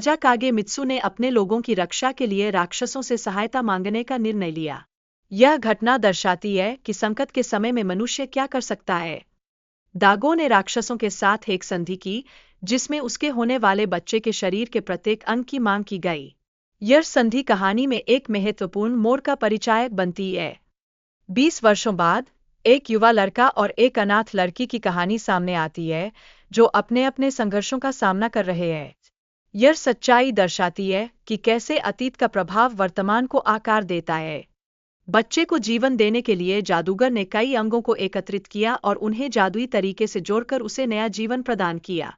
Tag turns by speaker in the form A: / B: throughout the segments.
A: राजा कागेमित्सु ने अपने लोगों की रक्षा के लिए राक्षसों से सहायता मांगने का निर्णय लिया। यह घटना दर्शाती है कि संकट के समय में मनुष्य क्या कर सकता है। दागो ने राक्षसों के साथ एक संधि की, जिसमें उसके होने वाले बच्चे के शरीर के प्रत्येक अंग की मांग की गई। यह संधि कहानी में एक महत्वपूर्ण मोड़ का परिचायक बनती है। 20 वर्षों बाद एक युवा लड़का और एक अनाथ लड़की की कहानी सामने आती है, जो अपने अपने संघर्षों का सामना कर रहे हैं। यह सच्चाई दर्शाती है कि कैसे अतीत का प्रभाव वर्तमान को आकार देता है। बच्चे को जीवन देने के लिए जादूगर ने कई अंगों को एकत्रित किया और उन्हें जादुई तरीके से जोड़कर उसे नया जीवन प्रदान किया।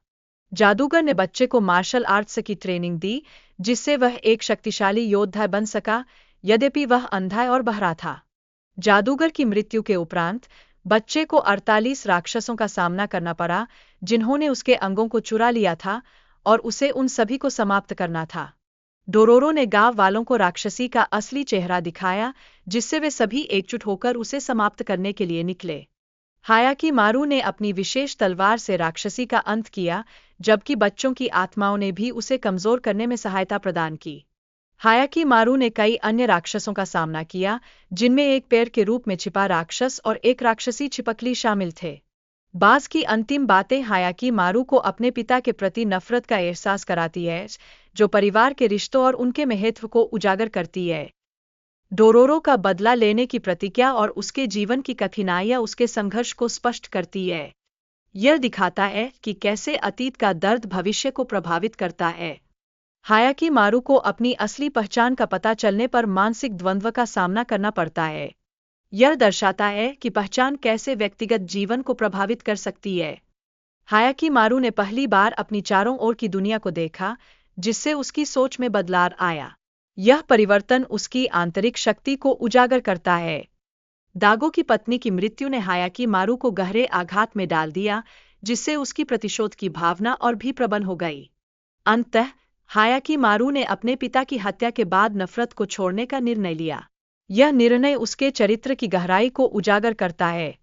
A: जादूगर ने बच्चे को मार्शल आर्ट्स की ट्रेनिंग दी, जिससे वह एक शक्तिशाली योद्धा बन सका, यद्यपि वह अंधा और बहरा था। जादूगर की मृत्यु के उपरांत बच्चे को 48 राक्षसों का सामना करना पड़ा, जिन्होंने उसके अंगों को चुरा लिया था और उसे उन सभी को समाप्त करना था। डोरोरो ने गांव वालों को राक्षसी का असली चेहरा दिखाया, जिससे वे सभी एकजुट होकर उसे समाप्त करने के लिए निकले। हायाकी मारू ने अपनी विशेष तलवार से राक्षसी का अंत किया, जबकि बच्चों की आत्माओं ने भी उसे कमजोर करने में सहायता प्रदान की। हायाकी मारू ने कई अन्य राक्षसों का सामना किया, जिनमें एक पेड़ के रूप में छिपा राक्षस और एक राक्षसी छिपकली शामिल थे। बाज की अंतिम बातें हायाकी मारू को अपने पिता के प्रति नफरत का एहसास कराती है, जो परिवार के रिश्तों और उनके महत्व को उजागर करती है। डोरोरो का बदला लेने की प्रतिज्ञा और उसके जीवन की कठिनाइयां उसके संघर्ष को स्पष्ट करती है। यह दिखाता है कि कैसे अतीत का दर्द भविष्य को प्रभावित करता है। हायाकी मारू को अपनी असली पहचान का पता चलने पर मानसिक द्वंद्व का सामना करना पड़ता है। यह दर्शाता है कि पहचान कैसे व्यक्तिगत जीवन को प्रभावित कर सकती है। हायाकी मारू ने पहली बार अपनी चारों ओर की दुनिया को देखा, जिससे उसकी सोच में बदलाव आया। यह परिवर्तन उसकी आंतरिक शक्ति को उजागर करता है। दागो की पत्नी की मृत्यु ने हायाकी मारू को गहरे आघात में डाल दिया, जिससे उसकी प्रतिशोध की भावना और भी प्रबल हो गई। अंततः हायाकी मारू ने अपने पिता की हत्या के बाद नफरत को छोड़ने का निर्णय लिया। यह निर्णय उसके चरित्र की गहराई को उजागर करता है।